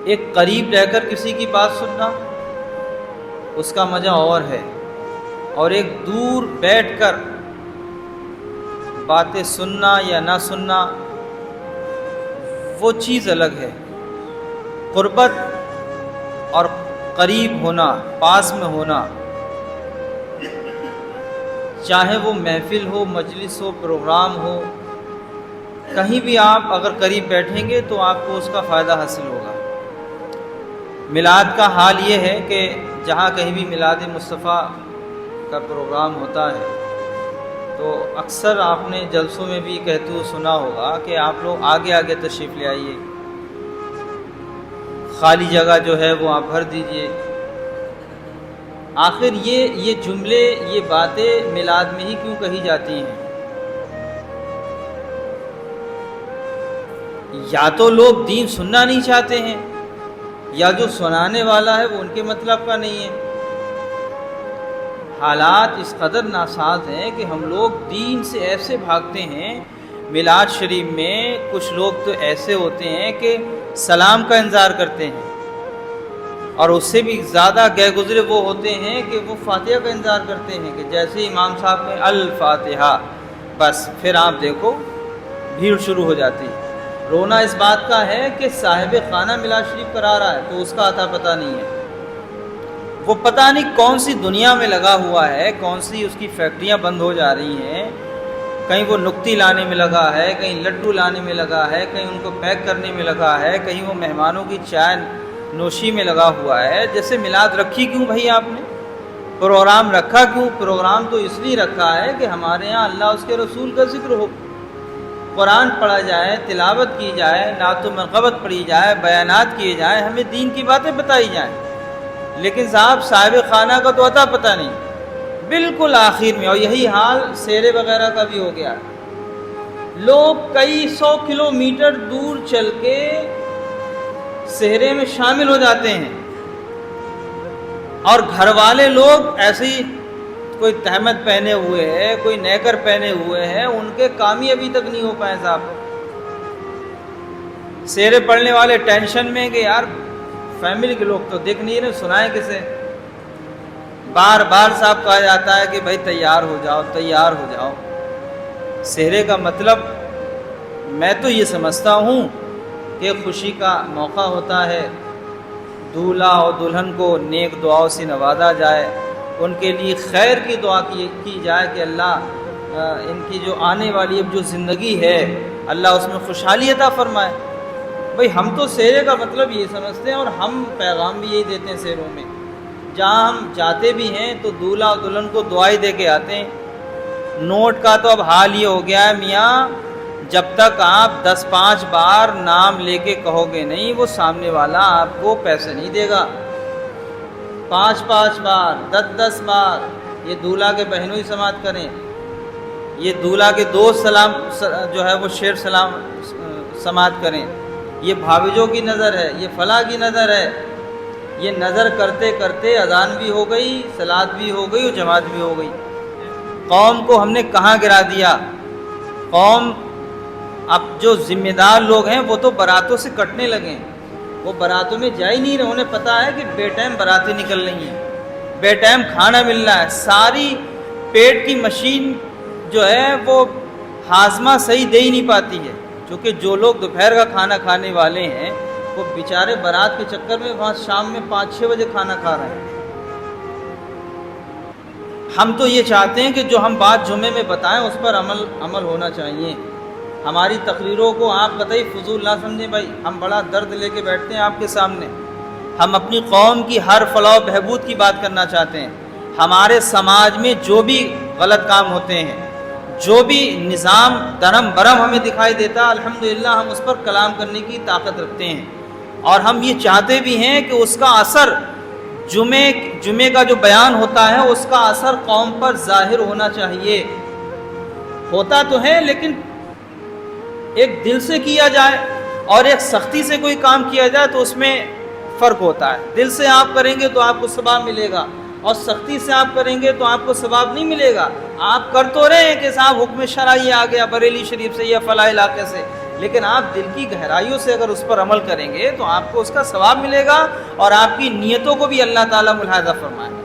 ایک قریب رہ کر کسی کی بات سننا اس کا مزہ اور ہے، اور ایک دور بیٹھ کر باتیں سننا یا نہ سننا وہ چیز الگ ہے۔ قربت اور قریب ہونا، پاس میں ہونا، چاہے وہ محفل ہو، مجلس ہو، پروگرام ہو، کہیں بھی آپ اگر قریب بیٹھیں گے تو آپ کو اس کا فائدہ حاصل ہوگا۔ میلاد کا حال یہ ہے کہ جہاں کہیں بھی میلاد مصطفیٰ کا پروگرام ہوتا ہے تو اکثر آپ نے جلسوں میں بھی کہتے ہوئے سنا ہوگا کہ آپ لوگ آگے آگے تشریف لے آئیے، خالی جگہ جو ہے وہ آپ بھر دیجئے۔ آخر یہ جملے، یہ باتیں میلاد میں ہی کیوں کہی جاتی ہیں؟ یا تو لوگ دین سننا نہیں چاہتے ہیں، یا جو سنانے والا ہے وہ ان کے مطلب کا نہیں ہے۔ حالات اس قدر ناساز ہیں کہ ہم لوگ دین سے ایسے بھاگتے ہیں۔ میلاد شریف میں کچھ لوگ تو ایسے ہوتے ہیں کہ سلام کا انتظار کرتے ہیں، اور اس سے بھی زیادہ گئے گزرے وہ ہوتے ہیں کہ وہ فاتحہ کا انتظار کرتے ہیں کہ جیسے امام صاحب نے الفاتحہ، بس پھر آپ دیکھو بھیڑ شروع ہو جاتی ہے۔ رونا اس بات کا ہے کہ صاحب خانہ میلاد شریف کرا رہا ہے تو اس کا عطا پتہ نہیں ہے، وہ پتہ نہیں کون سی دنیا میں لگا ہوا ہے، کون سی اس کی فیکٹریاں بند ہو جا رہی ہیں، کہیں وہ نکتی لانے میں لگا ہے، کہیں لڈو لانے میں لگا ہے، کہیں ان کو پیک کرنے میں لگا ہے، کہیں وہ مہمانوں کی چائے نوشی میں لگا ہوا ہے۔ جیسے میلاد رکھی کیوں بھائی آپ نے؟ پروگرام رکھا کیوں؟ پروگرام تو اس لیے رکھا ہے کہ ہمارے ہاں اللہ اس کے رسول کا ذکر ہو، قرآن پڑھا جائے، تلاوت کی جائے، نعت و منقبت پڑھی جائے، بیانات کیے جائیں، ہمیں دین کی باتیں بتائی جائیں۔ لیکن صاحب صاحب خانہ کا تو عطا پتہ نہیں، بالکل آخر میں۔ اور یہی حال سیرے وغیرہ کا بھی ہو گیا، لوگ کئی 100 کلومیٹر دور چل کے سہرے میں شامل ہو جاتے ہیں، اور گھر والے لوگ ایسے ہی کوئی تہمت پہنے ہوئے ہے، کوئی نیکر پہنے ہوئے ہیں، ان کے کام ہی ابھی تک نہیں ہو پائے صاحب۔ سیرے پڑھنے والے ٹینشن میں کہ یار فیملی کے لوگ تو دیکھ نہیں رہے، سنائیں کسے؟ بار بار صاحب کہا جاتا ہے کہ بھائی تیار ہو جاؤ، تیار ہو جاؤ۔ سہرے کا مطلب میں تو یہ سمجھتا ہوں کہ خوشی کا موقع ہوتا ہے، دولہا اور دلہن کو نیک دعاؤں سے نوازا جائے، ان کے لیے خیر کی دعا کی جائے کہ اللہ ان کی جو آنے والی اب جو زندگی ہے اللہ اس میں خوشحالی عطا فرمائے۔ بھئی ہم تو سہرے کا مطلب یہ سمجھتے ہیں، اور ہم پیغام بھی یہی دیتے ہیں سہروں میں۔ جہاں ہم جاتے بھی ہیں تو دولہا اور دلہن کو دعائیں دے کے آتے ہیں۔ نوٹ کا تو اب حال یہ ہو گیا ہے میاں، جب تک آپ 10-5 بار نام لے کے کہو گے نہیں، وہ سامنے والا آپ کو پیسے نہیں دے گا۔ 5-5 بار، 10-10 بار۔ یہ دولہا کے بہنوں ہی سماعت کریں، یہ دولہا کے دوست سلام جو ہے وہ شیر سلام سماعت کریں، یہ بھاویجوں کی نظر ہے، یہ فلاں کی نظر ہے۔ یہ نظر کرتے کرتے اذان بھی ہو گئی، صلاۃ بھی ہو گئی اور جماعت بھی ہو گئی۔ قوم کو ہم نے کہاں گرا دیا؟ قوم اب جو ذمہ دار لوگ ہیں وہ تو براتوں سے کٹنے لگے ہیں، وہ براتوں میں جا ہی نہیں رہے۔ انہیں پتہ ہے کہ بے ٹائم براتیں نکل رہی ہیں، بے ٹائم کھانا مل رہا ہے، ساری پیٹ کی مشین جو ہے وہ ہاضمہ صحیح دے ہی نہیں پاتی ہے، چونکہ جو لوگ دوپہر کا کھانا کھانے والے ہیں وہ بیچارے برات کے چکر میں وہاں شام میں 5-6 بجے کھانا کھا رہے ہیں۔ ہم تو یہ چاہتے ہیں کہ جو ہم بات جمعے میں بتائیں اس پر عمل ہونا چاہیے۔ ہماری تقریروں کو آپ قطعی فضول نہ سمجھیں بھائی، ہم بڑا درد لے کے بیٹھتے ہیں آپ کے سامنے۔ ہم اپنی قوم کی ہر فلاح و بہبود کی بات کرنا چاہتے ہیں۔ ہمارے سماج میں جو بھی غلط کام ہوتے ہیں، جو بھی نظام درم برم ہمیں دکھائی دیتا، الحمدللہ ہم اس پر کلام کرنے کی طاقت رکھتے ہیں، اور ہم یہ چاہتے بھی ہیں کہ اس کا اثر جمعے کا جو بیان ہوتا ہے اس کا اثر قوم پر ظاہر ہونا چاہیے۔ ہوتا تو ہے لیکن ایک دل سے کیا جائے اور ایک سختی سے کوئی کام کیا جائے تو اس میں فرق ہوتا ہے۔ دل سے آپ کریں گے تو آپ کو ثواب ملے گا، اور سختی سے آپ کریں گے تو آپ کو ثواب نہیں ملے گا۔ آپ کر تو رہے ہیں کہ صاحب حکم شرعی آ گیا بریلی شریف سے یا فلاں علاقے سے، لیکن آپ دل کی گہرائیوں سے اگر اس پر عمل کریں گے تو آپ کو اس کا ثواب ملے گا، اور آپ کی نیتوں کو بھی اللہ تعالیٰ ملاحظہ فرمائے گا۔